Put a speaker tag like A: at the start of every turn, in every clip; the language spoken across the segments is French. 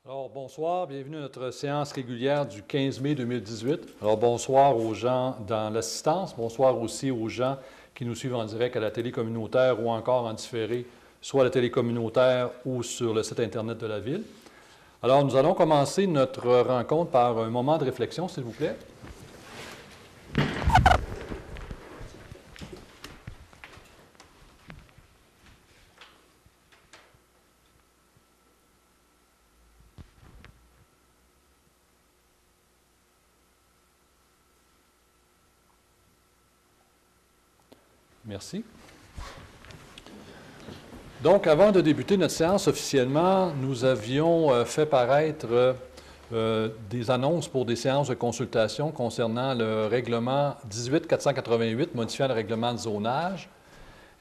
A: Alors, bonsoir, bienvenue à notre séance régulière du 15 mai 2018. Alors, bonsoir aux gens dans l'assistance, bonsoir aussi aux gens qui nous suivent en direct à la télé communautaire ou encore en différé, soit à la télé communautaire ou sur le site Internet de la Ville. Alors, nous allons commencer notre rencontre par un moment de réflexion, s'il vous plaît. Merci. Donc, avant de débuter notre séance officiellement, nous avions fait paraître des annonces pour des séances de consultation concernant le règlement 18-488 modifiant le règlement de zonage,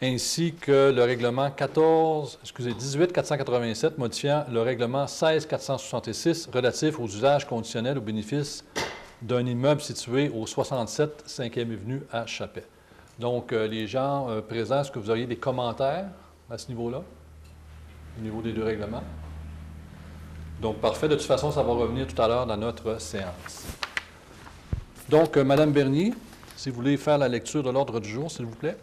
A: ainsi que le règlement 18-487 modifiant le règlement 16-466 relatif aux usages conditionnels au bénéfice d'un immeuble situé au 67 5e Avenue à Chapet. Donc, les gens présents, est-ce que vous auriez des commentaires à ce niveau-là, au niveau des deux règlements? Donc, parfait. De toute façon, ça va revenir tout à l'heure dans notre séance. Donc, Mme Bernier, si vous voulez faire la lecture de l'ordre du jour, s'il vous plaît.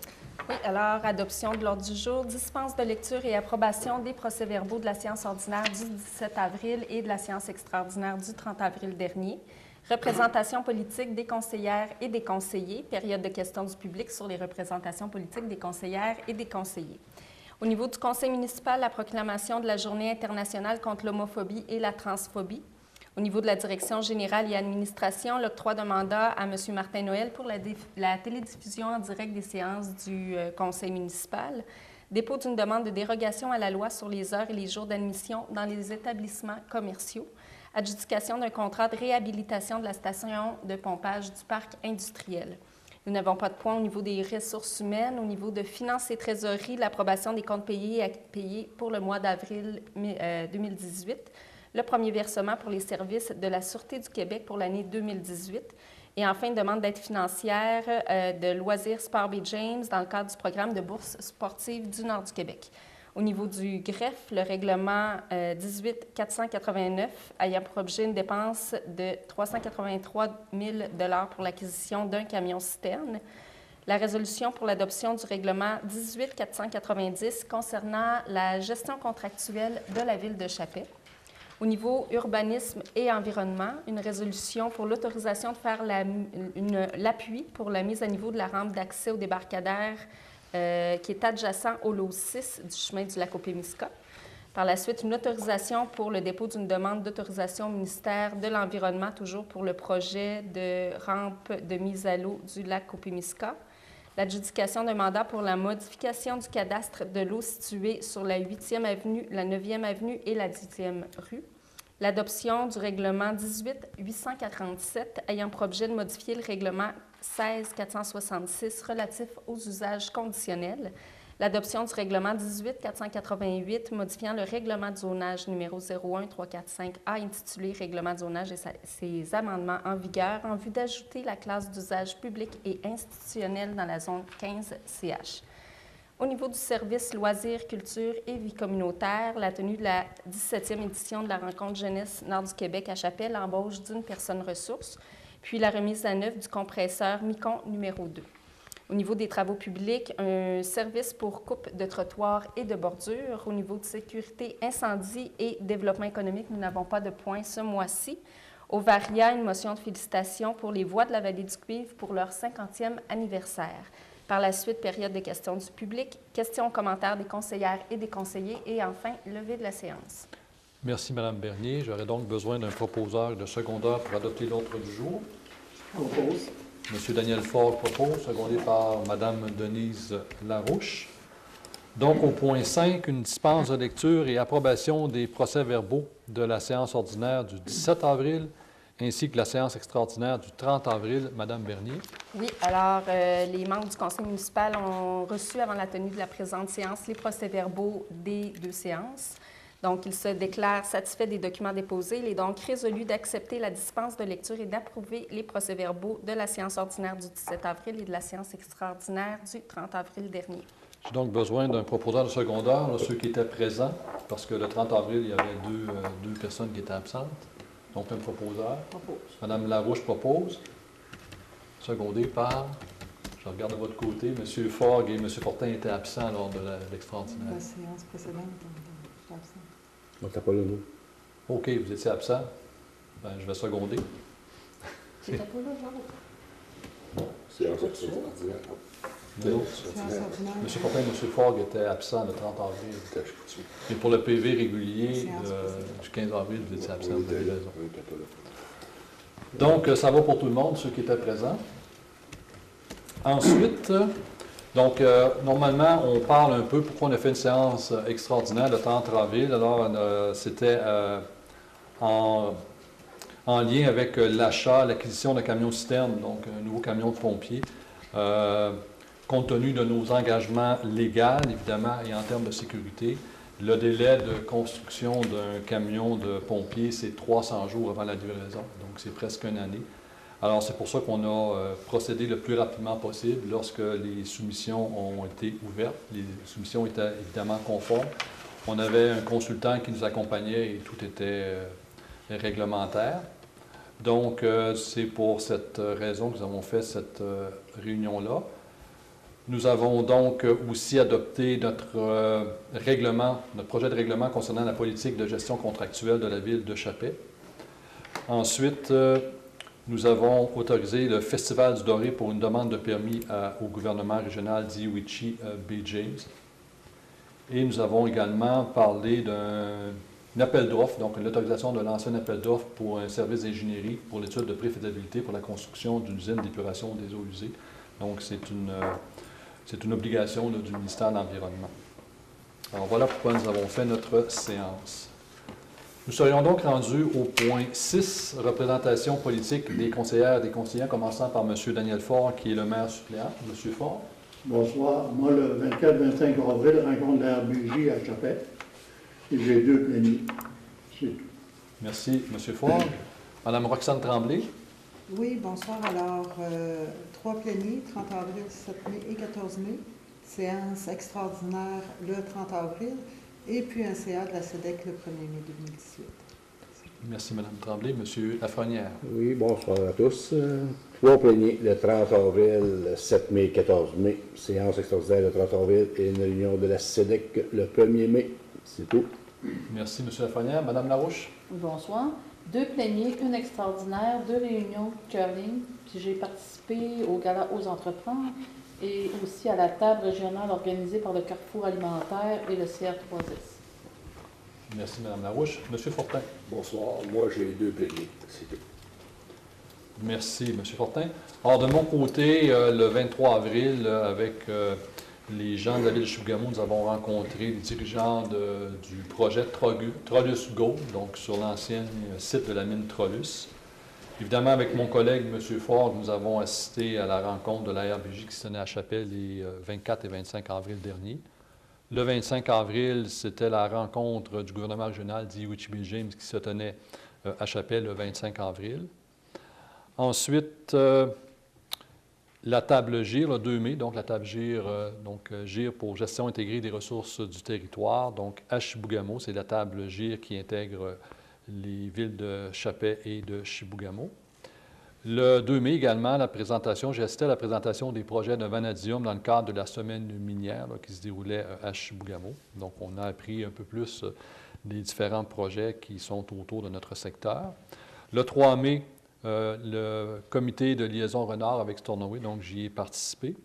B: Oui, alors, adoption de l'ordre du jour, dispense de lecture et approbation des procès-verbaux de la séance ordinaire du 17 avril et de la séance extraordinaire du 30 avril dernier. Représentation politique des conseillères et des conseillers, période de questions du public sur les représentations politiques des conseillères et des conseillers. Au niveau du conseil municipal, la proclamation de la Journée internationale contre l'homophobie et la transphobie. Au niveau de la direction générale et administration, l'octroi de mandat à M. Martin Noël pour la télédiffusion en direct des séances du conseil municipal. Dépôt d'une demande de dérogation à la loi sur les heures et les jours d'admission dans les établissements commerciaux. Adjudication d'un contrat de réhabilitation de la station de pompage du parc industriel. Nous n'avons pas de point au niveau des ressources humaines. Au niveau de finances et trésorerie, l'approbation des comptes payés et à payer pour le mois d'avril 2018. Le premier versement pour les services de la Sûreté du Québec pour l'année 2018. Et enfin, une demande d'aide financière de Loisirs Sport Bay James dans le cadre du programme de bourse sportive du Nord du Québec. Au niveau du greffe, le règlement 18-489 ayant pour objet une dépense de 383 000 $ pour l'acquisition d'un camion-citerne. La résolution pour l'adoption du règlement 18-490 concernant la gestion contractuelle de la Ville de Chapet. Au niveau urbanisme et environnement, une résolution pour l'autorisation de faire l'appui pour la mise à niveau de la rampe d'accès au débarcadère qui est adjacent au lot 6 du chemin du Lac-aux-Pémiscats. Par la suite, une autorisation pour le dépôt d'une demande d'autorisation au ministère de l'Environnement, toujours pour le projet de rampe de mise à l'eau du Lac-aux-Pémiscats. L'adjudication d'un mandat pour la modification du cadastre de l'eau situé sur la 8e avenue, la 9e avenue et la 10e rue. L'adoption du règlement 18-847 ayant pour objet de modifier le règlement 16-466 relatif aux usages conditionnels. L'adoption du règlement 18-488 modifiant le règlement de zonage numéro 01345A intitulé Règlement de zonage et ses amendements en vigueur en vue d'ajouter la classe d'usage public et institutionnel dans la zone 15 CH. Au niveau du service loisirs, culture et vie communautaire, la tenue de la 17e édition de la rencontre jeunesse Nord du Québec à Chapelle, l'embauche d'une personne ressource, puis la remise à neuf du compresseur Micon numéro 2. Au niveau des travaux publics, un service pour coupe de trottoirs et de bordures. Au niveau de sécurité, incendie et développement économique, nous n'avons pas de points ce mois-ci. Au Varia, une motion de félicitations pour les voies de la Vallée du Cuivre pour leur 50e anniversaire. Par la suite, période de questions du public, questions, commentaires des conseillères et des conseillers et enfin, levée de la séance.
A: Merci, Mme Bernier. J'aurais donc besoin d'un proposeur et de secondeur pour adopter l'ordre du jour.
C: Je propose.
A: M. Daniel Faure propose, secondé par Mme Denise Larouche. Donc, au point 5, une dispense de lecture et approbation des procès-verbaux de la séance ordinaire du 17 avril ainsi que la séance extraordinaire du 30 avril. Mme Bernier.
B: Oui, alors les membres du conseil municipal ont reçu avant la tenue de la présente séance les procès-verbaux des deux séances. Donc, ils se déclarent satisfaits des documents déposés. Il est donc résolu d'accepter la dispense de lecture et d'approuver les procès-verbaux de la séance ordinaire du 17 avril et de la séance extraordinaire du 30 avril dernier.
A: J'ai donc besoin d'un proposeur de secondaire, là, ceux qui étaient présents, parce que le 30 avril, il y avait deux personnes qui étaient absentes. Donc, un proposeur.
C: Propose.
A: Madame Larouche propose. Secondé par, je regarde de votre côté, M. Fogg et M. Fortin étaient absents lors de l'extraordinaire.
C: La séance précédente, on était absent.
D: On t'a pas le nom.
A: OK, vous étiez absent. Ben, je vais seconder.
C: C'était pas là, genre?
D: Séance extraordinaire.
A: Non.
C: Séance ordinaire.
A: M. Fortin et M. Fogg étaient absents le 30 avril.
D: Je suis
A: Et pour le PV régulier
C: Séance
A: du 15 avril, vous étiez absent.
D: Oui,
A: Vous avez raison.
D: on était pas là.
A: Donc, ça va pour tout le monde, ceux qui étaient présents. Ensuite, donc, normalement, on parle un peu pourquoi on a fait une séance extraordinaire le 30 avril. Alors, c'était en lien avec l'achat, l'acquisition de camions-citernes, donc un nouveau camion de pompiers. Compte tenu de nos engagements légaux, évidemment, et en termes de sécurité, le délai de construction d'un camion de pompier, c'est 300 jours avant la livraison, donc c'est presque une année. Alors, c'est pour ça qu'on a procédé le plus rapidement possible lorsque les soumissions ont été ouvertes. Les soumissions étaient évidemment conformes. On avait un consultant qui nous accompagnait et tout était réglementaire. Donc, c'est pour cette raison que nous avons fait cette réunion-là. Nous avons donc aussi adopté notre règlement, notre projet de règlement concernant la politique de gestion contractuelle de la ville de Chappé. Ensuite, nous avons autorisé le Festival du Doré pour une demande de permis au gouvernement régional d'Iwichi Bay James. Et nous avons également parlé d'un appel d'offres, donc l'autorisation de lancer un appel d'offres pour un service d'ingénierie pour l'étude de préfaisabilité pour la construction d'une usine d'épuration des eaux usées. Donc, c'est une obligation là, du ministère de l'Environnement. Alors, voilà pourquoi nous avons fait notre séance. Nous serions donc rendus au point 6, représentation politique des conseillères et des conseillers, commençant par M. Daniel Faure, qui est le maire suppléant. M. Faure.
E: Bonsoir. Moi, le 24-25 avril, rencontre de la RBJ à Chappet. Et j'ai 2 pléniers. C'est tout.
A: Merci, M. Faure. Mme Roxane Tremblay.
C: Oui, bonsoir. Alors, 3 pléniers, 30 avril, 17 mai et 14 mai. Séance extraordinaire le 30 avril. Et puis un CA de la SEDEC le 1er mai 2018.
A: Merci, Mme Tremblay. M. Lafrenière.
D: Oui, bonsoir à tous. 3 pléniers, le 30 avril, le 7 mai, 14 mai. Séance extraordinaire le 30 avril et une réunion de la SEDEC le 1er mai. C'est tout.
A: Merci, M. Lafrenière. Mme Larouche.
F: Bonsoir. 2 pléniers, une extraordinaire, 2 réunions curling. Puis j'ai participé au gala aux entrepreneurs et aussi à la table régionale organisée par le Carrefour alimentaire et le CR3S.
A: Merci, Mme Larouche. M. Fortin.
D: Bonsoir. Moi, j'ai 2 pléniers. C'est tout.
A: Merci, M. Fortin. Alors, de mon côté, le 23 avril, avec les gens de la ville de Chibougamau, nous avons rencontré les dirigeants du projet Trollus Gold, donc sur l'ancien site de la mine Trollus. Évidemment, avec mon collègue, M. Ford, nous avons assisté à la rencontre de la RBJ qui se tenait à Chapelle les 24 et 25 avril dernier. Le 25 avril, c'était la rencontre du gouvernement régional d'Iwichi Bay James qui se tenait à Chapelle le 25 avril. Ensuite, la table GIR, le 2 mai, donc la table GIR, GIR pour gestion intégrée des ressources du territoire, donc à Chibougamau, c'est la table GIR qui intègre les villes de Chappé et de Chibougamau. Le 2 mai également, j'ai assisté à la présentation des projets de vanadium dans le cadre de la semaine minière là, qui se déroulait à Chibougamau. Donc, on a appris un peu plus des différents projets qui sont autour de notre secteur. Le 3 mai, le comité de liaison renard avec Stornoway, donc j'y ai participé.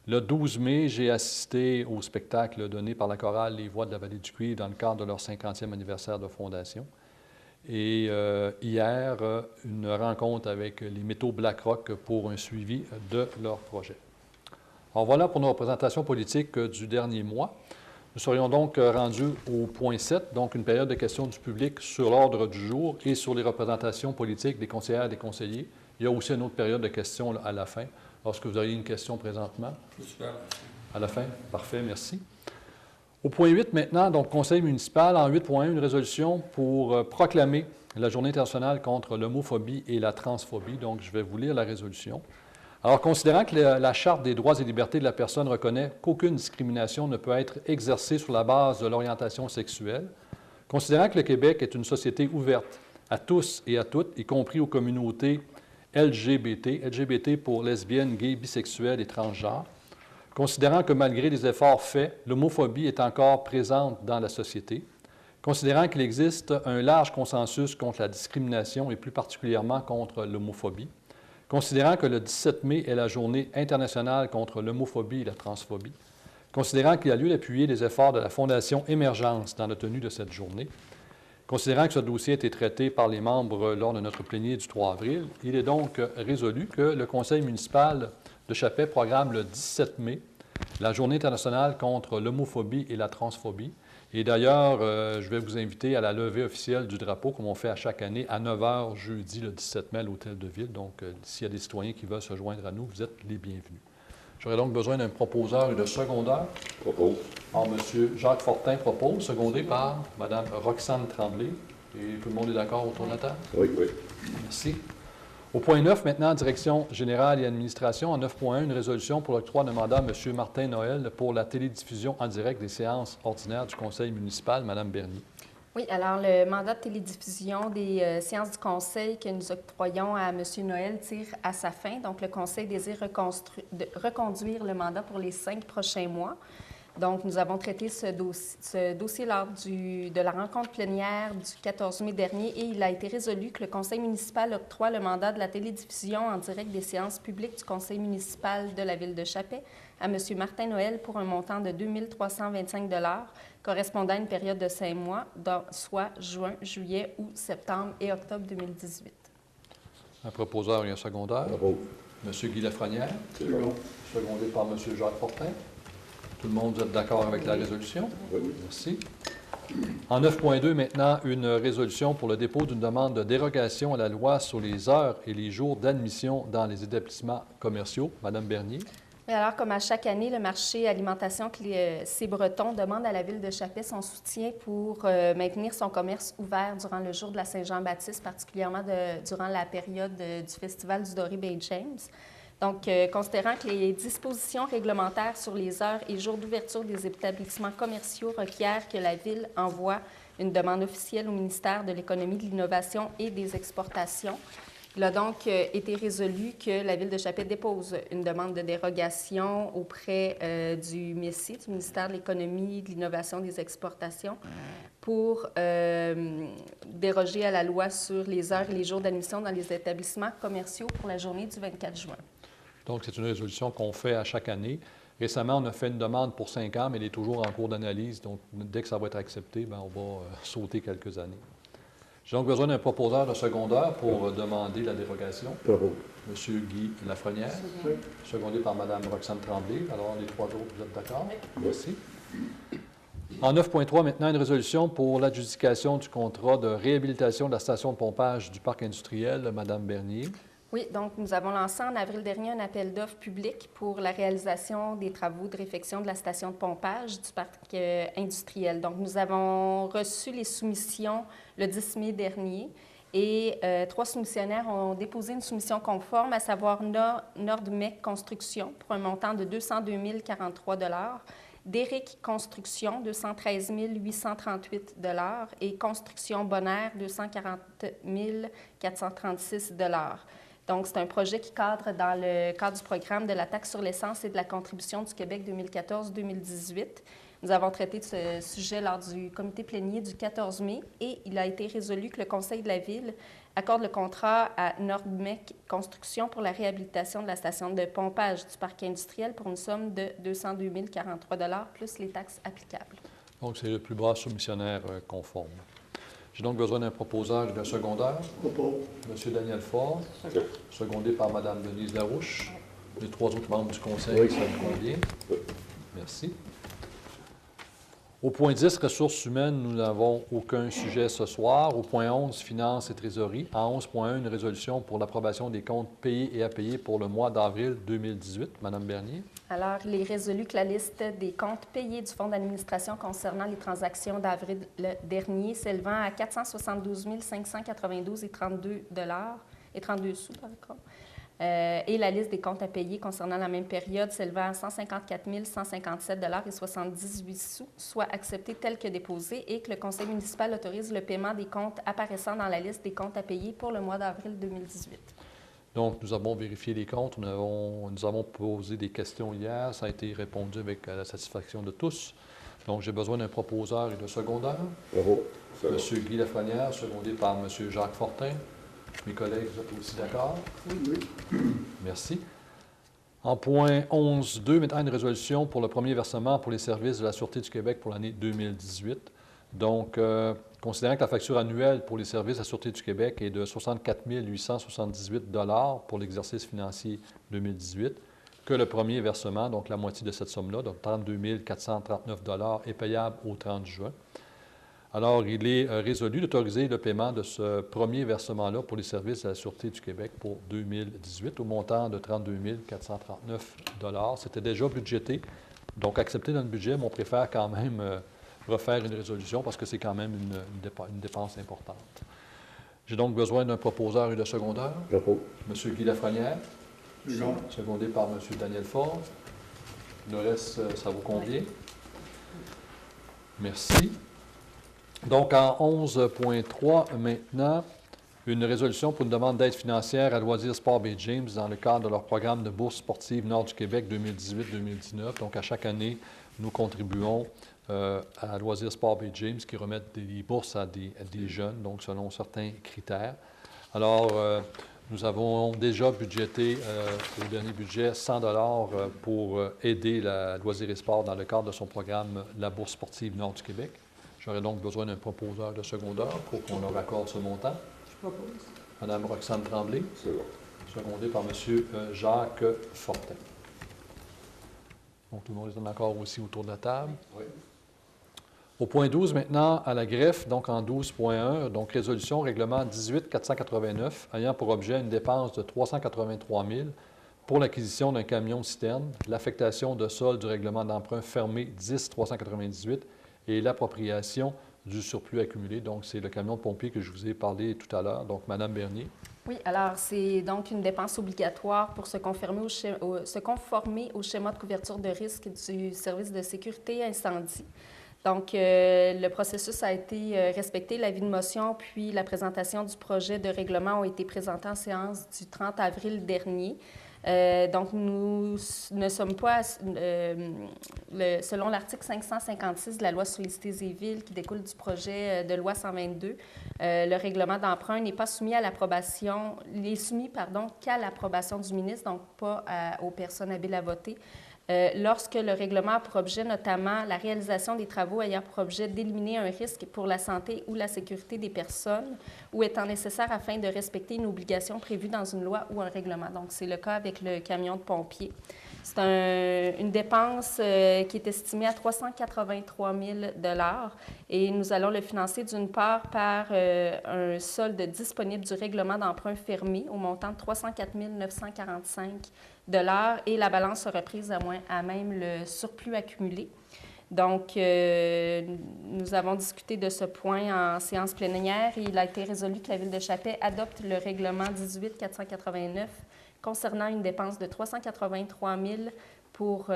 A: Le 12 mai, j'ai assisté au spectacle donné par la chorale Les Voix de la Vallée du Cuivre dans le cadre de leur 50e anniversaire de fondation. Et hier, une rencontre avec les métaux BlackRock pour un suivi de leur projet. Alors voilà pour nos représentations politiques du dernier mois. Nous serions donc rendus au point 7, donc une période de questions du public sur l'ordre du jour et sur les représentations politiques des conseillères et des conseillers. Il y a aussi une autre période de questions là, à la fin, lorsque vous auriez une question présentement.
G: Super.
A: À la fin? Parfait, merci. Au point 8 maintenant, donc conseil municipal, en 8.1, une résolution pour proclamer la Journée internationale contre l'homophobie et la transphobie. Donc, je vais vous lire la résolution. Alors, considérant que la Charte des droits et libertés de la personne reconnaît qu'aucune discrimination ne peut être exercée sur la base de l'orientation sexuelle, considérant que le Québec est une société ouverte à tous et à toutes, y compris aux communautés LGBT pour lesbiennes, gays, bisexuels et transgenres, considérant que malgré les efforts faits, l'homophobie est encore présente dans la société, considérant qu'il existe un large consensus contre la discrimination et plus particulièrement contre l'homophobie, considérant que le 17 mai est la journée internationale contre l'homophobie et la transphobie, considérant qu'il y a lieu d'appuyer les efforts de la Fondation Émergence dans la tenue de cette journée, considérant que ce dossier a été traité par les membres lors de notre plénière du 3 avril, il est donc résolu que le Conseil municipal de Chappais programme le 17 mai la Journée internationale contre l'homophobie et la transphobie. Et d'ailleurs, je vais vous inviter à la levée officielle du drapeau, comme on fait à chaque année, à 9 h jeudi, le 17 mai, à l'Hôtel de Ville. Donc, s'il y a des citoyens qui veulent se joindre à nous, vous êtes les bienvenus. J'aurais donc besoin d'un proposeur et de secondeur.
D: Propos.
A: Alors, M. Jacques Fortin propose, secondé par Mme Roxane Tremblay. Et tout le monde est d'accord autour de la table?
D: Oui, oui.
A: Merci. Au point 9, maintenant, Direction générale et administration, en 9.1, une résolution pour l'octroi de mandat à M. Martin Noël pour la télédiffusion en direct des séances ordinaires du Conseil municipal. Mme Bernier.
B: Oui, alors le mandat de télédiffusion des séances du Conseil que nous octroyons à M. Noël tire à sa fin. Donc, le Conseil désire reconduire le mandat pour les 5 prochains mois. Donc, nous avons traité ce dossier lors de la rencontre plénière du 14 mai dernier et il a été résolu que le Conseil municipal octroie le mandat de la télédiffusion en direct des séances publiques du Conseil municipal de la Ville de Chappais à M. Martin Noël pour un montant de 2 325 $ correspondant à une période de 5 mois, soit juin, juillet, août, septembre et octobre 2018.
A: Un proposeur et un secondeur.
D: Propos.
A: M. Guy Lafrenière,
E: C'est bon.
A: secondé par M. Jacques Fortin. Tout le monde, vous êtes d'accord avec la résolution?
D: Oui.
A: Merci. En 9.2, maintenant, une résolution pour le dépôt d'une demande de dérogation à la loi sur les heures et les jours d'admission dans les établissements commerciaux. Madame Bernier.
B: Et alors, comme à chaque année, le marché alimentation Clé-Breton demande à la Ville de Chappais son soutien pour maintenir son commerce ouvert durant le jour de la Saint-Jean-Baptiste, particulièrement durant la période du Festival du Doré Bay James. Donc, considérant que les dispositions réglementaires sur les heures et jours d'ouverture des établissements commerciaux requièrent que la Ville envoie une demande officielle au ministère de l'Économie, de l'Innovation et des Exportations, il a donc été résolu que la Ville de Chappais dépose une demande de dérogation auprès du MIESI, du ministère de l'Économie, de l'Innovation et des Exportations, pour déroger à la loi sur les heures et les jours d'admission dans les établissements commerciaux pour la journée du 24 juin.
A: Donc, c'est une résolution qu'on fait à chaque année. Récemment, on a fait une demande pour 5 ans, mais elle est toujours en cours d'analyse. Donc, dès que ça va être accepté, bien, on va sauter quelques années. J'ai donc besoin d'un proposeur de secondeur pour demander la dérogation.
D: Propos.
A: M. Guy Lafrenière, secondé par Mme Roxane Tremblay. Alors, les 3 autres, vous êtes d'accord? Merci. En 9.3, maintenant, une résolution pour l'adjudication du contrat de réhabilitation de la station de pompage du parc industriel. Mme Bernier.
B: Oui, donc nous avons lancé en avril dernier un appel d'offres public pour la réalisation des travaux de réfection de la station de pompage du parc industriel. Donc, nous avons reçu les soumissions le 10 mai dernier et 3 soumissionnaires ont déposé une soumission conforme, à savoir Nordmec Construction pour un montant de 202 043 $, Derrick Construction, 213 838 $ et Construction Bonaire, 240 436 $. Donc, c'est un projet qui cadre dans le cadre du programme de la taxe sur l'essence et de la contribution du Québec 2014-2018. Nous avons traité de ce sujet lors du comité plénier du 14 mai et il a été résolu que le Conseil de la Ville accorde le contrat à Nordmec Construction pour la réhabilitation de la station de pompage du parc industriel pour une somme de 202 043 $ plus les taxes applicables.
A: Donc, c'est le plus bas soumissionnaire conforme. J'ai donc besoin d'un proposeur et d'un secondeur.
E: Propos.
A: M. Daniel Faure, secondé par Mme Denise Larouche. Les 3 autres membres du Conseil,
D: Oui.
A: ça vous convient? Merci. Au point 10, ressources humaines, nous n'avons aucun sujet ce soir. Au point 11, finances et trésorerie. En 11.1, une résolution pour l'approbation des comptes payés et à payer pour le mois d'avril 2018. Mme Bernier. Alors,
B: il est résolu que la liste des comptes payés du Fonds d'administration concernant les transactions d'avril dernier s'élevant à 472 592,32 $ et 32 sous, par contre, et la liste des comptes à payer concernant la même période s'élevant à 154 157,78 $, soit accepté tel que déposé, et que le conseil municipal autorise le paiement des comptes apparaissant dans la liste des comptes à payer pour le mois d'avril 2018.
A: Donc, nous avons vérifié les comptes, nous avons posé des questions hier, ça a été répondu avec la satisfaction de tous. Donc, j'ai besoin d'un proposeur et de secondeur.
D: Bravo.
A: M. Guy Lafrenière, secondé par M. Jacques Fortin. Mes collègues, vous êtes aussi d'accord?
E: Oui.
A: Merci. En point 11.2, maintenant une résolution pour le premier versement pour les services de la Sûreté du Québec pour l'année 2018. Donc, considérant que la facture annuelle pour les services de la Sûreté du Québec est de 64 878 $ pour l'exercice financier 2018, que le premier versement, donc la moitié de cette somme-là, donc 32 439 $, est payable au 30 juin. Alors, il est résolu d'autoriser le paiement de ce premier versement-là pour les services de la Sûreté du Québec pour 2018 au montant de 32 439 $. C'était déjà budgété, donc accepté dans le budget, mais on préfère quand même refaire une résolution parce que c'est quand même une dépense importante. J'ai donc besoin d'un proposeur et de secondeur.
D: Propos.
A: M. Guy Lafrenière,
E: Second.
A: secondé par M. Daniel Ford. Le reste, ça vous convient? Merci. Donc, en 11.3, maintenant, une résolution pour une demande d'aide financière à Loisirs Sport Bay James dans le cadre de leur programme de bourse sportive Nord du Québec 2018-2019. Donc, à chaque année, nous contribuons à Loisirs Sport Bay James qui remettent des bourses à des jeunes, donc selon certains critères. Alors, nous avons déjà budgété au dernier budget 100 $ pour aider la Loisirs et Sport dans le cadre de son programme La Bourse sportive Nord du Québec. J'aurais donc besoin d'un proposeur de secondeur pour qu'on leur accorde ce montant.
C: Je propose.
A: Mme Roxane Tremblay,
D: C'est bon.
A: secondée par M. Jacques Fortin. Donc, tout le monde est en accord aussi autour de la table.
D: Oui.
A: Au point 12, maintenant, à la greffe, donc en 12.1, donc résolution, règlement 18-489, ayant pour objet une dépense de 383 000 pour l'acquisition d'un camion-citerne, l'affectation de sol du règlement d'emprunt fermé 10-398 et l'appropriation du surplus accumulé. Donc, c'est le camion de pompier que je vous ai parlé tout à l'heure. Donc, Mme Bernier.
B: Oui, alors c'est donc une dépense obligatoire pour se conformer au schéma de couverture de risque du service de sécurité incendie. Donc, le processus a été respecté. L'avis de motion puis la présentation du projet de règlement ont été présentés en séance du 30 avril dernier. Donc, nous ne sommes pas, selon l'article 556 de la loi sur les cités et villes qui découle du projet de loi 122, le règlement d'emprunt n'est pas soumis à l'approbation, il est soumis, qu'à l'approbation du ministre, donc pas aux personnes habiles à voter. Lorsque le règlement a pour objet notamment la réalisation des travaux ayant pour objet d'éliminer un risque pour la santé ou la sécurité des personnes ou étant nécessaire afin de respecter une obligation prévue dans une loi ou un règlement. Donc, c'est le cas avec le camion de pompier. C'est une dépense qui est estimée à 383 000 $ et nous allons le financer d'une part par un solde disponible du règlement d'emprunt fermé au montant de 304 945 $ et la balance sera prise à même le surplus accumulé. Donc, nous avons discuté de ce point en séance plénière et il a été résolu que la Ville de Chapais adopte le règlement 18-489 concernant une dépense de 383 000 pour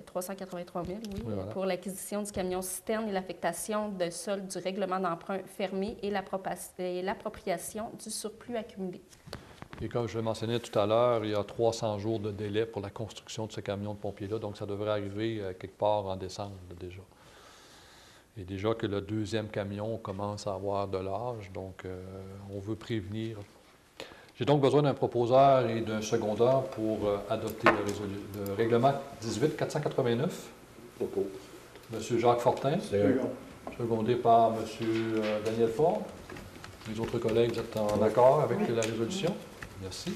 B: 383 000, oui, voilà, pour l'acquisition du camion-citerne et l'affectation de solde du règlement d'emprunt fermé et l'appropriation du surplus accumulé.
A: Et comme je le mentionnais tout à l'heure, il y a 300 jours de délai pour la construction de ce camion de pompier-là, donc ça devrait arriver quelque part en décembre déjà. Et déjà que le deuxième camion commence à avoir de l'âge, donc on veut prévenir. J'ai donc besoin d'un proposeur et d'un secondeur pour adopter le règlement 18-489.
D: Propos.
A: M. Jacques Fortin,
E: Second.
A: secondé par M. Daniel Ford. Les autres collègues, vous êtes en accord avec la résolution? Merci.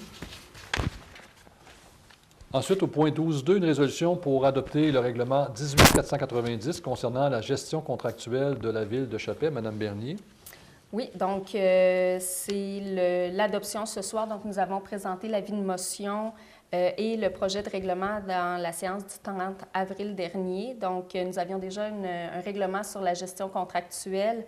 A: Ensuite, au point 12.2, une résolution pour adopter le règlement 18-490 concernant la gestion contractuelle de la Ville de Chapais. Mme Bernier.
B: Oui, donc c'est l'adoption ce soir. Donc, nous avons présenté l'avis de motion et le projet de règlement dans la séance du 30 avril dernier. Donc, nous avions déjà un règlement sur la gestion contractuelle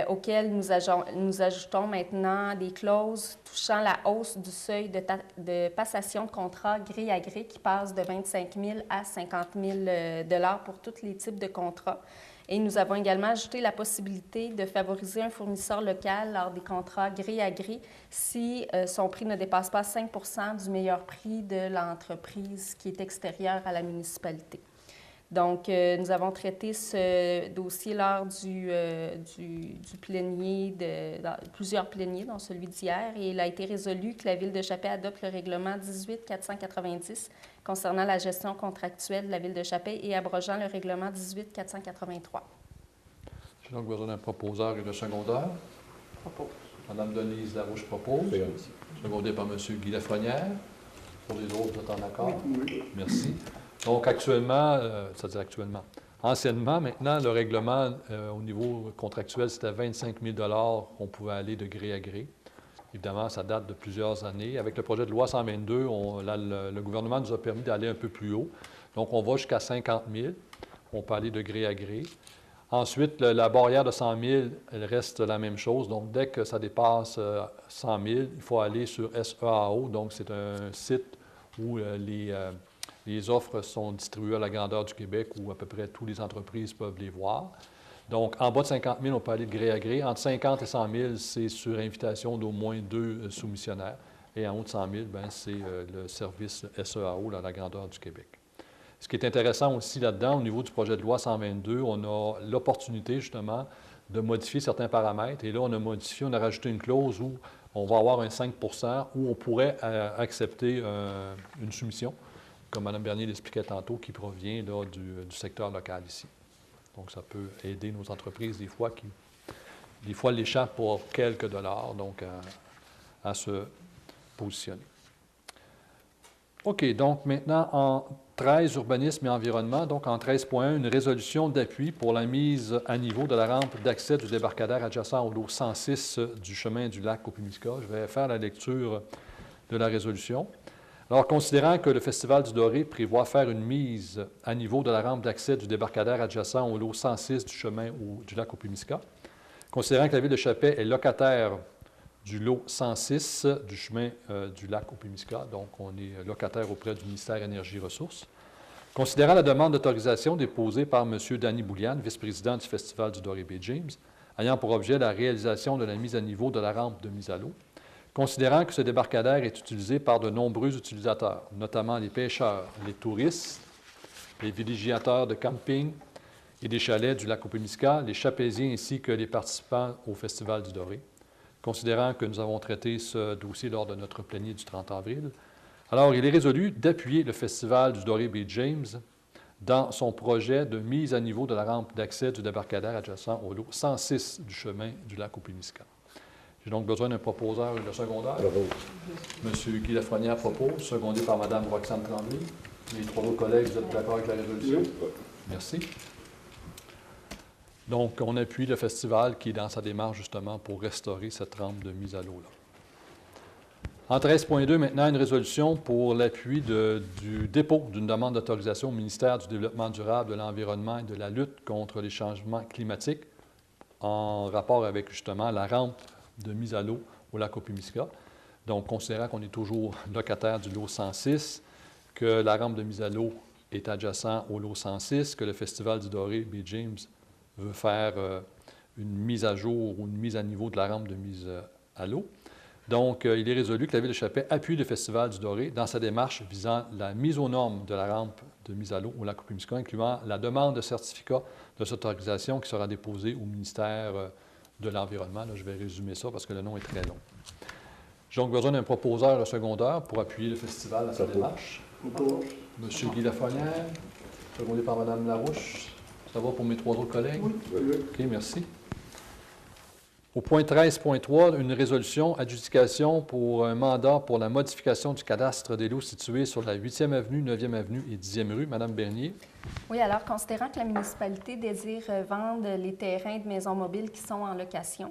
B: auquel nous ajoutons maintenant des clauses touchant la hausse du seuil de passation de contrat gré à gré qui passe de 25 000 à 50 000 $ pour tous les types de contrats. Et nous avons également ajouté la possibilité de favoriser un fournisseur local lors des contrats gré à gré si son prix ne dépasse pas 5 % du meilleur prix de l'entreprise qui est extérieure à la municipalité. Donc, nous avons traité ce dossier lors du plénier, plusieurs pléniers, dont celui d'hier, et il a été résolu que la Ville de Chappé adopte le règlement 18-490 concernant la gestion contractuelle de la Ville de Chappé et abrogeant le règlement 18-483.
A: J'ai donc besoin d'un proposeur et de secondeur.
F: Propos.
A: Mme Denise Larouche propose, secondé par M. Guy Lafrenière. Pour les autres, vous êtes en accord?
E: Oui.
A: Merci. Donc, actuellement, anciennement, maintenant, le règlement au niveau contractuel, c'était 25 000 $ qu'on pouvait aller de gré à gré. Évidemment, ça date de plusieurs années. Avec le projet de loi 122, le gouvernement nous a permis d'aller un peu plus haut. Donc, on va jusqu'à 50 000. On peut aller de gré à gré. Ensuite, la barrière de 100 000, elle reste la même chose. Donc, dès que ça dépasse 100 000, il faut aller sur SEAO. Donc, c'est un site où les offres sont distribuées à la grandeur du Québec où à peu près toutes les entreprises peuvent les voir. Donc, en bas de 50 000, on peut aller de gré à gré. Entre 50 et 100 000, c'est sur invitation d'au moins 2 soumissionnaires. Et en haut de 100 000, c'est le service SEAO, à la grandeur du Québec. Ce qui est intéressant aussi là-dedans, au niveau du projet de loi 122, on a l'opportunité justement de modifier certains paramètres. Et là, on a rajouté une clause où on va avoir un 5 % où on pourrait accepter une soumission, comme Mme Bernier l'expliquait tantôt, qui provient là, du secteur local ici. Donc, ça peut aider nos entreprises des fois l'échappent pour quelques dollars, donc à se positionner. OK, donc maintenant, en 13, urbanisme et environnement, donc en 13.1, une résolution d'appui pour la mise à niveau de la rampe d'accès du débarcadère adjacent au lot 106 du chemin du lac Opimiska. Je vais faire la lecture de la résolution. Alors, considérant que le Festival du Doré prévoit faire une mise à niveau de la rampe d'accès du débarcadère adjacent au lot 106 du chemin du lac Opimiska, considérant que la Ville de Chappé est locataire du lot 106 du chemin du lac Opimiska, donc on est locataire auprès du ministère Énergie et Ressources, considérant la demande d'autorisation déposée par M. Danny Boulian, vice-président du Festival du Doré Bay James, ayant pour objet la réalisation de la mise à niveau de la rampe de mise à l'eau, considérant que ce débarcadère est utilisé par de nombreux utilisateurs, notamment les pêcheurs, les touristes, les villégiateurs de camping et des chalets du lac Opimiska, les Chapésiens ainsi que les participants au Festival du Doré, considérant que nous avons traité ce dossier lors de notre plénier du 30 avril. Alors, il est résolu d'appuyer le Festival du Doré Bay James dans son projet de mise à niveau de la rampe d'accès du débarcadère adjacent au lot 106 du chemin du lac Opimiska. J'ai donc besoin d'un proposeur et d'un secondeur. M. Guy Lafrenière propose, secondé par Mme Roxane Tremblay. Les trois autres collègues, vous êtes d'accord avec la résolution?
D: Oui.
A: Merci. Donc, on appuie le festival qui est dans sa démarche justement pour restaurer cette rampe de mise à l'eau-là. En 13.2, maintenant, une résolution pour l'appui du dépôt d'une demande d'autorisation au ministère du Développement durable, de l'Environnement et de la lutte contre les changements climatiques en rapport avec justement la rampe de mise à l'eau au lac Opimiska. Donc, considérant qu'on est toujours locataire du lot 106, que la rampe de mise à l'eau est adjacent au lot 106, que le Festival du Doré Bay James veut faire une mise à jour ou une mise à niveau de la rampe de mise à l'eau. Donc, il est résolu que la Ville de Chappé appuie le Festival du Doré dans sa démarche visant la mise aux normes de la rampe de mise à l'eau au lac Opimiska, incluant la demande de certificat de cette autorisation qui sera déposée au ministère de l'Environnement. Là, je vais résumer ça parce que le nom est très long. J'ai donc besoin d'un proposeur secondeur pour appuyer le festival dans sa démarche. M. Guy Lafrenière, secondé par Mme Larouche. Ça va pour mes trois autres collègues?
E: Oui.
A: OK, merci. Au point 13.3, une résolution adjudication pour un mandat pour la modification du cadastre des lots situés sur la 8e avenue, 9e avenue et 10e rue. Madame Bernier.
B: Oui, alors, considérant que la municipalité désire vendre les terrains de maisons mobiles qui sont en location,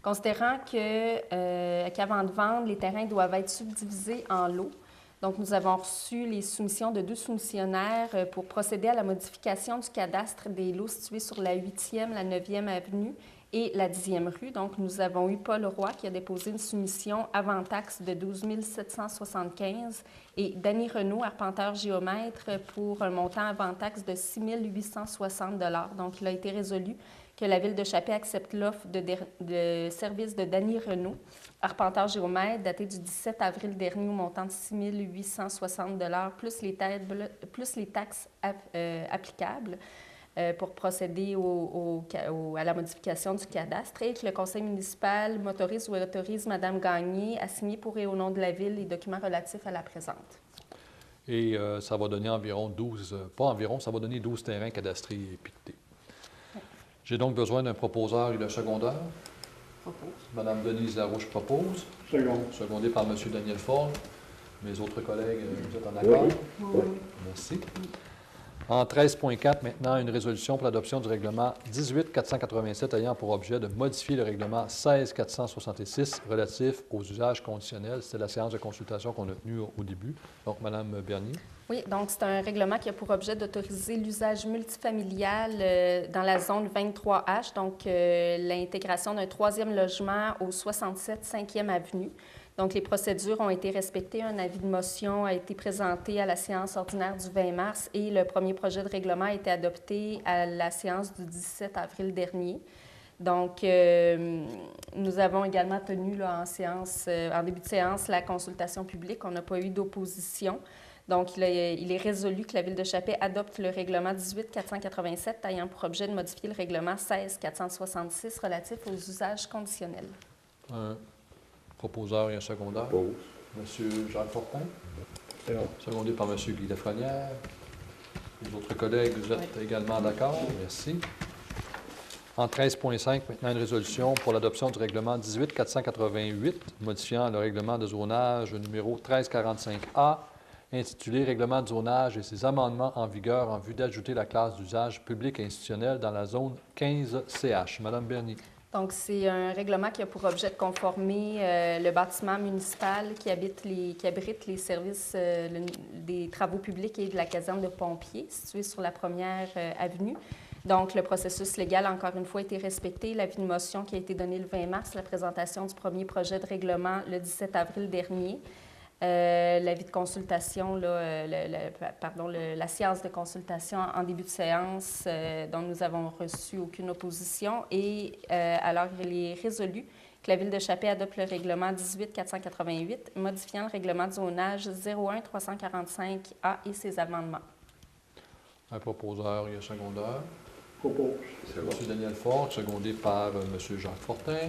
B: considérant qu'avant de vendre, les terrains doivent être subdivisés en lots. Donc, nous avons reçu les soumissions de 2 soumissionnaires pour procéder à la modification du cadastre des lots situés sur la 8e, la 9e avenue et la 10e rue. Donc, nous avons eu Paul Roy qui a déposé une soumission avant taxe de 12 775 et Danny Renaud, arpenteur géomètre, pour un montant avant taxe de 6 860 $. Donc, il a été résolu que la Ville de Chappé accepte l'offre de service de Danny Renaud, arpenteur géomètre, daté du 17 avril dernier au montant de 6 860 $ plus les taxes applicables pour procéder à la modification du cadastre et que le conseil municipal m'autorise ou autorise Mme Gagné à signer pour et au nom de la Ville les documents relatifs à la présente.
A: Et ça va donner environ 12, ça va donner 12 terrains cadastrés épiquetés. J'ai donc besoin d'un proposeur et d'un secondeur.
F: Propose.
A: Mme Denise Larouche propose, secondé par M. Daniel Ford. Mes autres collègues, vous êtes en accord?
C: Oui.
A: Merci. En 13.4, maintenant, une résolution pour l'adoption du règlement 18-487 ayant pour objet de modifier le règlement 16-466 relatif aux usages conditionnels. C'était la séance de consultation qu'on a tenue au début. Donc, Mme Bernier.
B: Oui, donc c'est un règlement qui a pour objet d'autoriser l'usage multifamilial dans la zone 23H, donc l'intégration d'un 3e logement au 67 5e Avenue. Donc, les procédures ont été respectées. Un avis de motion a été présenté à la séance ordinaire du 20 mars et le premier projet de règlement a été adopté à la séance du 17 avril dernier. Donc, nous avons également tenu là, en début de séance la consultation publique. On n'a pas eu d'opposition. Donc, il est résolu que la Ville de Chappé adopte le règlement 18-487 ayant pour objet de modifier le règlement 16-466 relatif aux usages conditionnels.
A: Un proposeur et un secondeur.
D: Propose.
A: M. Jacques Fortin,
D: C'est bon.
A: secondé par M. Guy Lafrenière. Les autres collègues, vous êtes également d'accord. Merci. En 13.5, maintenant, une résolution pour l'adoption du règlement 18-488, modifiant le règlement de zonage numéro 1345A, intitulé « Règlement de zonage et ses amendements en vigueur en vue d'ajouter la classe d'usage public et institutionnel dans la zone 15CH ». Madame Bernier.
B: Donc, c'est un règlement qui a pour objet de conformer le bâtiment municipal qui abrite les services des travaux publics et de la caserne de pompiers située sur la première avenue. Donc, le processus légal, encore une fois, a été respecté. L'avis de motion qui a été donné le 20 mars, la présentation du premier projet de règlement le 17 avril dernier. L'avis de consultation, la séance de consultation en début de séance dont nous avons reçu aucune opposition. Et alors, il est résolu que la Ville de Chappé adopte le règlement 18-488, modifiant le règlement de zonage 01-345A et ses amendements.
A: Un proposeur et un secondeur.
E: Propose.
A: M. Daniel Ford, secondé par M. Jacques Fortin.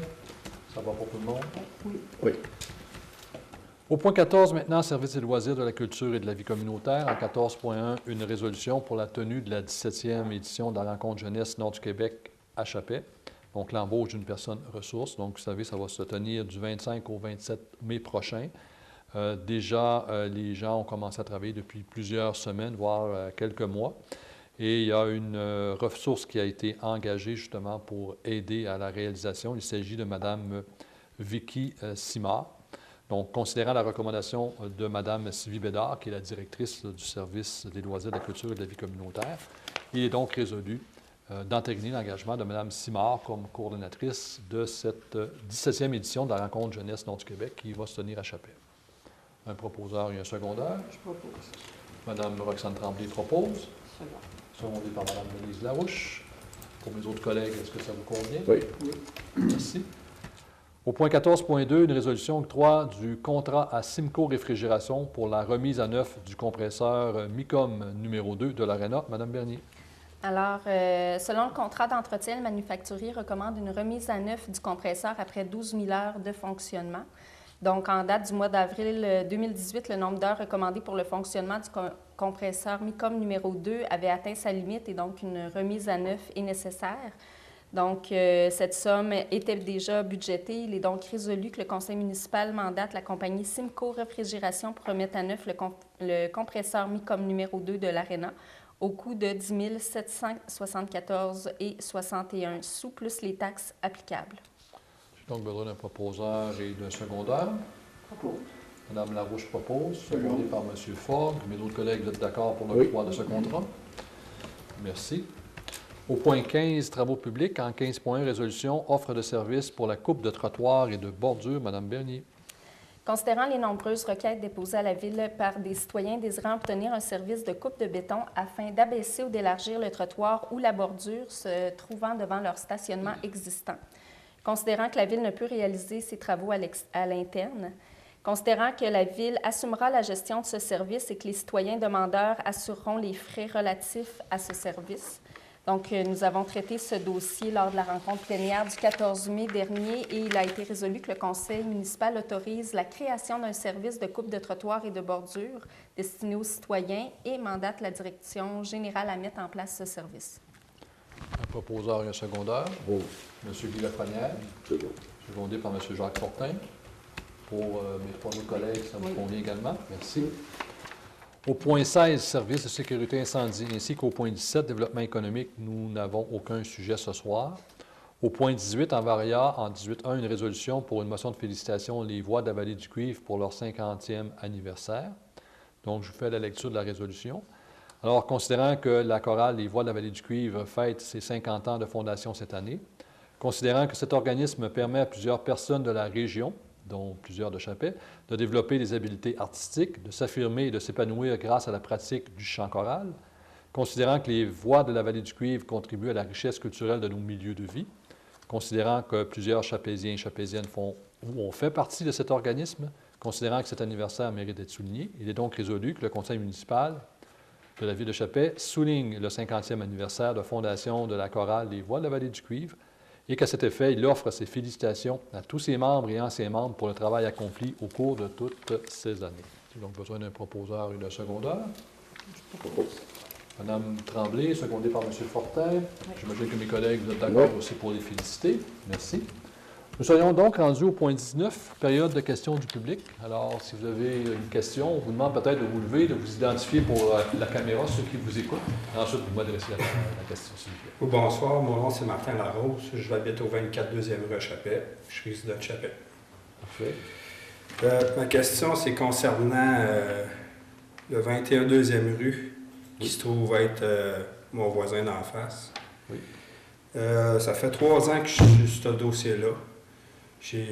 A: Ça va pour tout le monde?
D: Oui.
A: Au point 14, maintenant, service des loisirs, de la culture et de la vie communautaire. En 14.1, une résolution pour la tenue de la 17e édition de la rencontre jeunesse Nord du Québec à Chappé. Donc, l'embauche d'une personne ressource. Donc, vous savez, ça va se tenir du 25 au 27 mai prochain. Déjà, les gens ont commencé à travailler depuis plusieurs semaines, voire quelques mois. Et il y a une ressource qui a été engagée justement pour aider à la réalisation. Il s'agit de Mme Vicky Simard. Donc, considérant la recommandation de Mme Sylvie Bédard, qui est la directrice du service des loisirs, de la culture et de la vie communautaire, il est donc résolu d'entériner l'engagement de Mme Simard comme coordonnatrice de cette 17e édition de la rencontre jeunesse Nord du Québec qui va se tenir à Chappé. Un proposeur et un secondeur.
C: Je propose.
A: Mme Roxane Tremblay propose.
F: Second.
A: Secondé par Mme Denise Larouche. Pour mes autres collègues, est-ce que ça vous convient?
D: Oui.
A: Merci. Au point 14.2, une résolution octroi du contrat à Simco Réfrigération pour la remise à neuf du compresseur MICOM numéro 2 de l'Arena. Madame Bernier.
B: Alors, selon le contrat d'entretien, le manufacturier recommande une remise à neuf du compresseur après 12 000 heures de fonctionnement. Donc, en date du mois d'avril 2018, le nombre d'heures recommandées pour le fonctionnement du compresseur MICOM numéro 2 avait atteint sa limite et donc une remise à neuf est nécessaire. Donc, cette somme était déjà budgétée. Il est donc résolu que le conseil municipal mandate la compagnie Simco Réfrigération pour remettre à neuf le compresseur MICOM numéro 2 de l'Arena au coût de 10 774,61 sous plus les taxes applicables.
A: J'ai donc besoin d'un proposeur et d'un secondeur.
F: Propose.
A: Mme Larouche propose, secondé par M. Ford. Mes autres collègues, vous êtes d'accord pour l'octroi de ce contrat? Merci. Au point 15, travaux publics, en 15.1, résolution, offre de services pour la coupe de trottoirs et de bordures. Madame Bernier.
B: Considérant les nombreuses requêtes déposées à la Ville par des citoyens désirant obtenir un service de coupe de béton afin d'abaisser ou d'élargir le trottoir ou la bordure se trouvant devant leur stationnement existant. Considérant que la Ville ne peut réaliser ces travaux à l'interne. Considérant que la Ville assumera la gestion de ce service et que les citoyens demandeurs assureront les frais relatifs à ce service. Donc, nous avons traité ce dossier lors de la rencontre plénière du 14 mai dernier et il a été résolu que le Conseil municipal autorise la création d'un service de coupe de trottoir et de bordure destiné aux citoyens et mandate la direction générale à mettre en place ce service.
A: Un proposeur et un secondeur.
D: Oh,
A: M. Guy Lafrenière,
D: c'est bon.
A: secondé par M. Jacques Fortin. Pour mes trois autres collègues, ça vous convient également. Merci. Au point 16, services de sécurité incendie, ainsi qu'au point 17, développement économique, nous n'avons aucun sujet ce soir. Au point 18, en varia, en 18.1, une résolution pour une motion de félicitations les voix de la Vallée du Cuivre pour leur 50e anniversaire. Donc, je vous fais la lecture de la résolution. Alors, considérant que la chorale Les Voix de la Vallée du Cuivre fête ses 50 ans de fondation cette année, considérant que cet organisme permet à plusieurs personnes de la région, dont plusieurs de Chappais, de développer des habiletés artistiques, de s'affirmer et de s'épanouir grâce à la pratique du chant choral, considérant que les voix de la Vallée du Cuivre contribuent à la richesse culturelle de nos milieux de vie, considérant que plusieurs Chapéziens et Chapéziennes ont fait partie de cet organisme, considérant que cet anniversaire mérite d'être souligné, il est donc résolu que le conseil municipal de la ville de Chappais souligne le 50e anniversaire de fondation de la chorale Les Voix de la Vallée du Cuivre, et qu'à cet effet, il offre ses félicitations à tous ses membres et anciens membres pour le travail accompli au cours de toutes ces années. J'ai donc besoin d'un proposeur et d'un secondeur. Madame Tremblay, secondée par M. Fortin. J'imagine que mes collègues vous êtes d'accord aussi pour les féliciter. Merci. Nous serions donc rendus au point 19, période de questions du public. Alors, si vous avez une question, on vous demande peut-être de vous lever, de vous identifier pour la caméra, ceux qui vous écoutent. Ensuite, vous m'adressez la question, s'il vous plaît.
G: Bonsoir, mon nom c'est Martin Larose. Je habite au 24 2e rue à Chappais. Je suis résident de Chappais.
A: Parfait.
G: Ma question, c'est concernant le 21 2e rue, qui se trouve être mon voisin d'en face.
A: Oui.
G: Ça fait 3 ans que je suis sur ce dossier-là.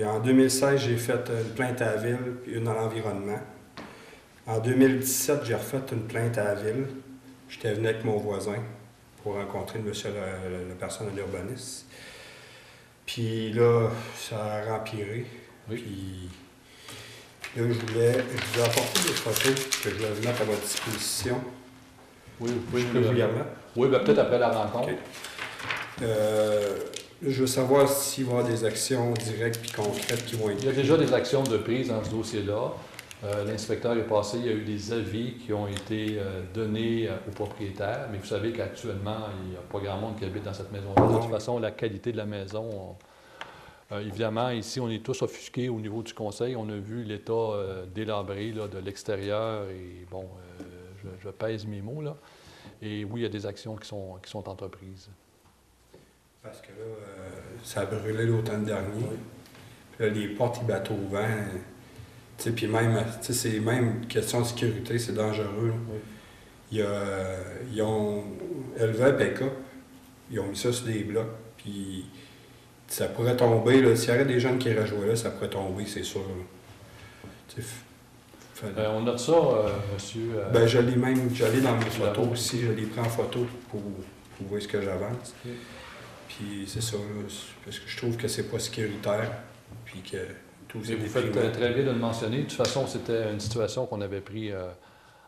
G: En 2016, j'ai fait une plainte à la ville puis une à l'environnement. En 2017, j'ai refait une plainte à la ville. J'étais venu avec mon voisin pour rencontrer la personne de l'urbaniste. Puis là, ça a empiré.
A: Oui.
G: Puis là, je vous ai apporté des photos que je vais vous mettre à votre disposition.
A: Oui, vous pouvez
G: Je peux vous les remettre?
A: Oui, bien, peut-être après la rencontre.
G: OK. Je veux savoir s'il va y avoir des actions directes et concrètes qui vont être
A: Il y a déjà des actions de prise dans ce dossier-là. L'inspecteur est passé, il y a eu des avis qui ont été donnés aux propriétaires, mais vous savez qu'actuellement, il n'y a pas grand monde qui habite dans cette maison-là. De toute façon, la qualité de la maison, évidemment, ici, on est tous offusqués au niveau du conseil. On a vu l'état délabré là, de l'extérieur et, bon, je pèse mes mots, là. Et oui, il y a des actions qui sont entreprises.
G: Parce que là, ça a brûlé l'automne dernier. Puis là, les portes, ils battent au vent. Puis même, c'est même question de sécurité, c'est dangereux. Ils ont élevé un pick-up, ils ont mis ça sur des blocs, puis ça pourrait tomber. S'il y avait des jeunes qui iraient jouer là, ça pourrait tomber, c'est sûr.
A: On note ça, monsieur.
G: Ben, j'allais dans mes photos aussi, je les prends en photo pour voir ce que j'avance.
A: Okay.
G: Puis c'est ça, là, parce que je trouve que c'est pas sécuritaire, puis que tout
A: Et vous faites très bien de le mentionner. De toute façon, c'était une situation qu'on avait pris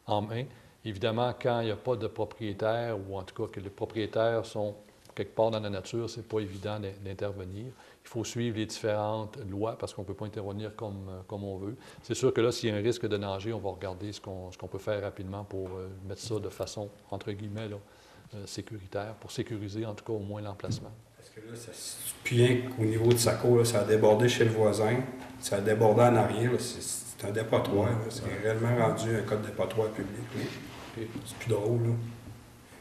A: en main. Évidemment, quand il n'y a pas de propriétaire, ou en tout cas que les propriétaires sont quelque part dans la nature, c'est pas évident d'intervenir. Il faut suivre les différentes lois parce qu'on ne peut pas intervenir comme on veut. C'est sûr que là, s'il y a un risque de danger, on va regarder ce qu'on peut faire rapidement pour mettre ça de façon, entre guillemets, là, sécuritaire, pour sécuriser en tout cas au moins l'emplacement.
G: Parce que là, puis rien qu'au niveau de Saco, là, ça a débordé chez le voisin, ça a débordé en arrière, c'est un dépotoir, c'est réellement rendu un code dépotoir public. Okay. C'est plus drôle. Là.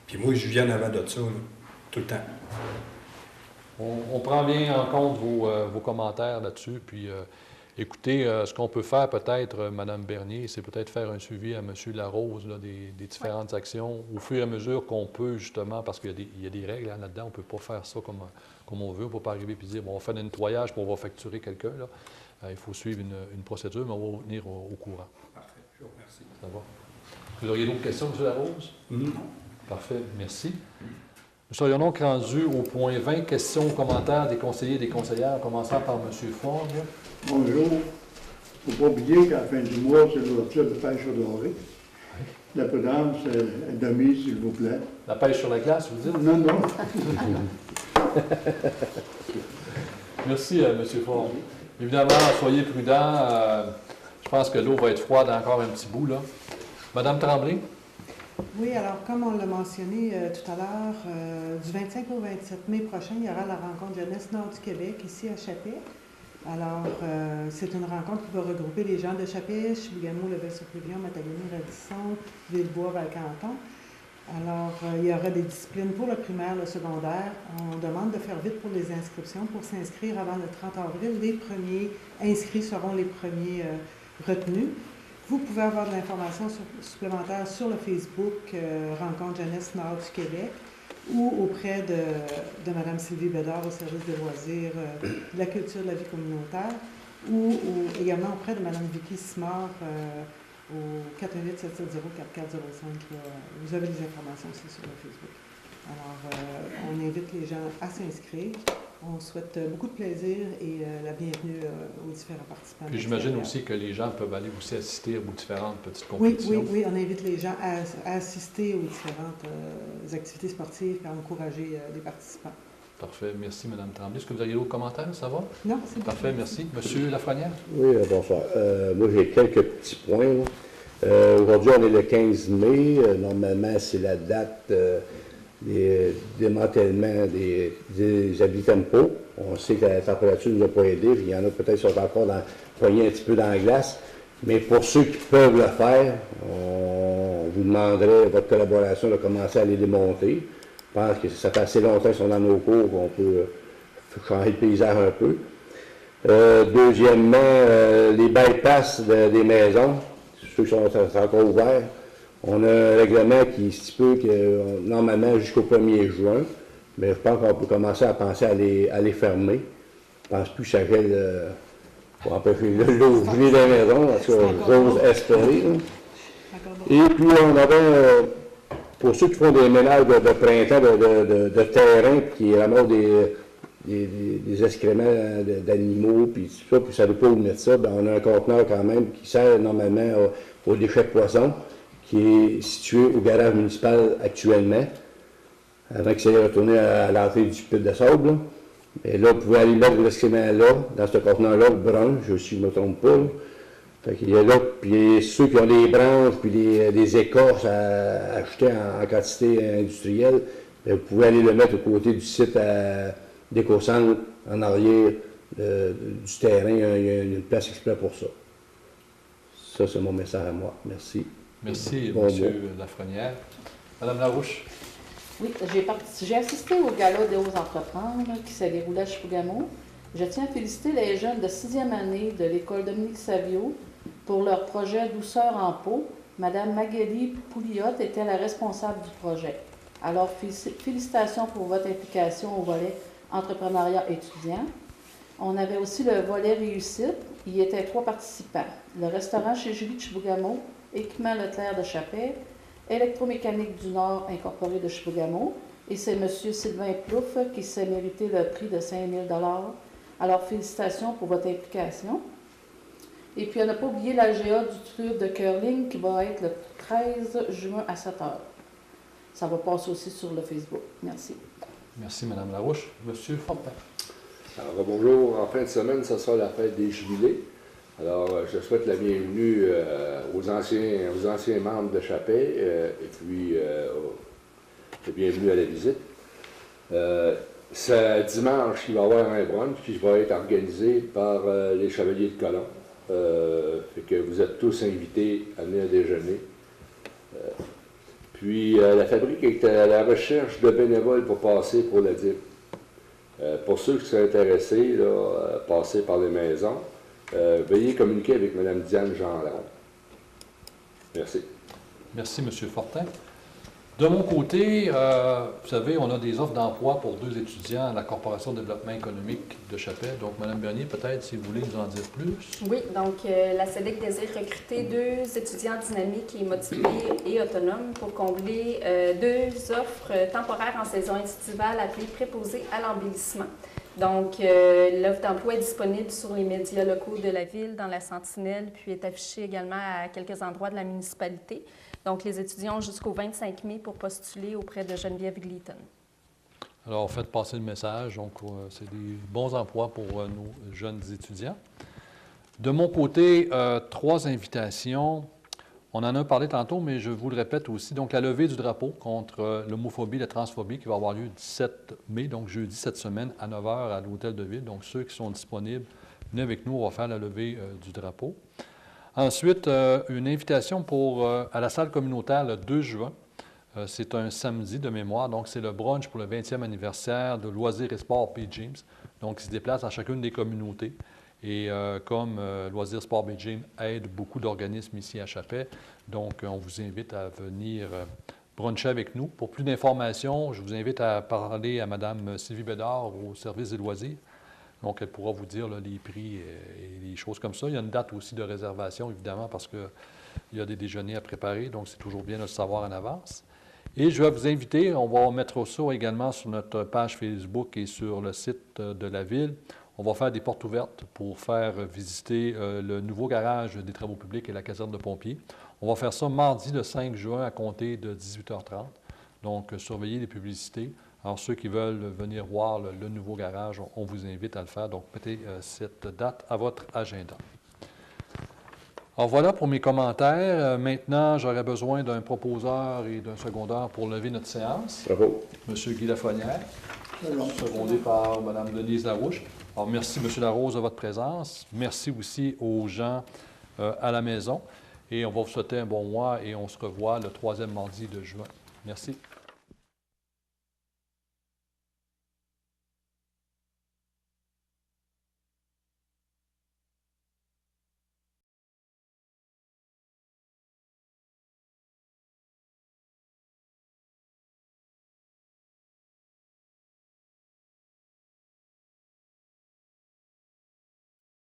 G: Puis moi, je viens en avant de ça, là, tout le temps.
A: On prend bien en compte vos commentaires là-dessus, puis Écoutez, ce qu'on peut faire peut-être, Mme Bernier, c'est peut-être faire un suivi à M. Larose là, des différentes actions au fur et à mesure qu'on peut, justement, parce qu'il y a des règles là-dedans. On ne peut pas faire ça comme on veut. On ne peut pas arriver et dire, bon, on va faire un nettoyage pour on va facturer quelqu'un. Il faut suivre une procédure, mais on va vous tenir au courant.
G: Parfait, je vous remercie.
A: Ça va. Vous auriez d'autres questions, M. Larose?
G: Non.
A: Parfait, merci. Nous serions donc rendus au point 20, questions ou commentaires des conseillers et des conseillères, en commençant par M. Ford.
E: Bonjour. Il ne faut pas oublier qu'à la fin du mois, c'est l'ouverture de pêche au doré. La prudence est demi, s'il vous plaît.
A: La pêche sur la glace, vous dites?
E: Non, non.
A: Merci, M. Ford. Évidemment, soyez prudents. Je pense que l'eau va être froide encore un petit bout, là. Madame Tremblay?
C: Oui, alors comme on l'a mentionné tout à l'heure, du 25 au 27 mai prochain, il y aura la rencontre Jeunesse Nord du Québec ici à Chapet. Alors, c'est une rencontre qui va regrouper les gens de Chapet, Chibougamau, Level-sur-Pavillon, Matagami, Radisson, Villebois, Valcanton. Alors, il y aura des disciplines pour le primaire, le secondaire. On demande de faire vite pour les inscriptions. Pour s'inscrire avant le 30 avril, les premiers inscrits seront les premiers retenus. Vous pouvez avoir de l'information supplémentaire sur le Facebook Rencontre Jeunesse Nord du Québec ou auprès de Mme Sylvie Bédard au service des loisirs, de la culture de la vie communautaire ou également auprès de Mme Vicky Simard au 418-770-4405. Vous avez les informations aussi sur le Facebook. Alors, on invite les gens à s'inscrire. On souhaite beaucoup de plaisir et la bienvenue aux différents participants.
A: Puis j'imagine aussi que les gens peuvent aller aussi assister aux différentes petites compétitions.
C: Oui, on invite les gens à assister aux différentes activités sportives et à encourager les participants.
A: Parfait. Merci, Mme Tremblay. Est-ce que vous auriez d'autres commentaires? Ça va?
C: Non, c'est
A: parfait. Merci. Monsieur Lafrenière?
D: Oui, bonsoir. Moi, j'ai quelques petits points. Aujourd'hui, on est le 15 mai. Normalement, c'est la date des démantèlements des habits tempo. On sait que la température ne nous a pas aidé. Il y en a peut-être qui sont encore poignés un petit peu dans la glace. Mais pour ceux qui peuvent le faire, on vous demanderait votre collaboration de commencer à les démonter. Je pense que ça fait assez longtemps qu'ils sont dans nos cours qu'on peut changer le paysage un peu. Deuxièmement, les bypass des maisons, ceux qui sont encore ouverts. On a un règlement qui stipule que normalement jusqu'au 1er juin, mais je pense qu'on peut commencer à penser à les fermer. Je ne pense plus que ça gèle pour empêcher l'eau de geler dans la maison, parce que j'ose espérer. Et puis on avait, pour ceux qui font des ménages de printemps, de terrain, qui ramassent des excréments d'animaux, puis tout ça, puis ça ne veut pas où mettre ça, bien, on a un conteneur quand même qui sert normalement aux déchets de poissons, qui est situé au garage municipal actuellement, avant que ça aille retourner à l'entrée du pit de sable. Là. Et là, vous pouvez aller mettre l'excrément là, dans ce conteneur-là, brun, si je ne me trompe pas. Là. Fait qu'il y a là, puis ceux qui ont des branches, puis des écorces à acheter en quantité industrielle, bien, vous pouvez aller le mettre au côté du site d'Écocentre, en arrière du terrain. Il y a une place exprès pour ça. Ça, c'est mon message à moi. Merci.
A: Merci,
D: Bon,
A: M. Lafrenière. Mme Larouche?
F: Oui, j'ai assisté au gala des Hauts Entreprendre qui s'est déroulé à Chibougamau. Je tiens à féliciter les jeunes de 6e année de l'école Dominique Savio pour leur projet Douceur en peau. Mme Magali Pouliot était la responsable du projet. Alors, félicitations pour votre implication au volet entrepreneuriat étudiant. On avait aussi le volet réussite. Il y était 3 participants. Le restaurant chez Julie de Chibougamau, Équipement Leclerc de Chapet, Électromécanique du Nord incorporé de Chibougamau, et c'est M. Sylvain Plouffe qui s'est mérité le prix de 5 000 $. Alors, félicitations pour votre implication. Et puis, on n'a pas oublié l'AGA du club de curling qui va être le 13 juin à 7 h. Ça va passer aussi sur le Facebook. Merci.
A: Merci, Mme Larouche. M. Fortin.
H: Alors, bonjour. En fin de semaine, ce sera la fête des jubilés. Alors, je souhaite la bienvenue aux anciens membres de Chapet et puis bienvenue à la visite. C'est dimanche, il va y avoir un brunch qui va être organisé par les Chevaliers de Colomb. Fait que vous êtes tous invités à venir déjeuner. Puis, la fabrique est à la recherche de bénévoles pour passer pour la DIP. Pour ceux qui sont intéressés, là, passer par les maisons. veuillez communiquer avec Mme Diane Gendron. Merci.
A: Merci, M. Fortin. De mon côté, vous savez, on a des offres d'emploi pour 2 étudiants à la Corporation de développement économique de Chapelle. Donc, Mme Bernier, peut-être, si vous voulez nous en dire plus.
B: Oui, donc la SEDEC désire recruter 2 étudiants dynamiques et motivés et autonomes pour combler 2 offres temporaires en saison estivale appelées préposées à l'embellissement. Donc, l'offre d'emploi est disponible sur les médias locaux de la Ville, dans la Sentinelle, puis est affichée également à quelques endroits de la municipalité. Donc, les étudiants ont jusqu'au 25 mai pour postuler auprès de Geneviève Gleaton.
A: Alors, faites passer le message. Donc, c'est des bons emplois pour nos jeunes étudiants. De mon côté, 3 invitations. On en a parlé tantôt, mais je vous le répète aussi. Donc, la levée du drapeau contre l'homophobie et la transphobie qui va avoir lieu le 17 mai, donc jeudi cette semaine, à 9 h à l'Hôtel de Ville. Donc, ceux qui sont disponibles, venez avec nous, on va faire la levée du drapeau. Ensuite, une invitation à la salle communautaire le 2 juin. C'est un samedi de mémoire, donc c'est le brunch pour le 20e anniversaire de Loisirs et Sport Bay James. Donc, il se déplace dans chacune des communautés. Et comme Loisirs Sport Bay James aide beaucoup d'organismes ici à Chapelle, donc on vous invite à venir bruncher avec nous. Pour plus d'informations, je vous invite à parler à Mme Sylvie Bédard au service des loisirs. Donc, elle pourra vous dire là, les prix et les choses comme ça. Il y a une date aussi de réservation, évidemment, parce qu'il y a des déjeuners à préparer, donc c'est toujours bien de le savoir en avance. Et je vais vous inviter, on va mettre ça également sur notre page Facebook et sur le site de la Ville. On va faire des portes ouvertes pour faire visiter le nouveau garage des travaux publics et la caserne de pompiers. On va faire ça mardi le 5 juin à compter de 18h30. Donc, surveillez les publicités. Alors, ceux qui veulent venir voir le nouveau garage, on vous invite à le faire. Donc, mettez cette date à votre agenda. Alors, voilà pour mes commentaires. Maintenant, j'aurais besoin d'un proposeur et d'un secondeur pour lever notre séance.
D: Bravo.
A: M. Guy Lafonnière, secondé par Mme Denise Larouche. Alors, merci, M. Larose, de votre présence. Merci aussi aux gens à la maison. Et on va vous souhaiter un bon mois et on se revoit le 3e mardi de juin. Merci.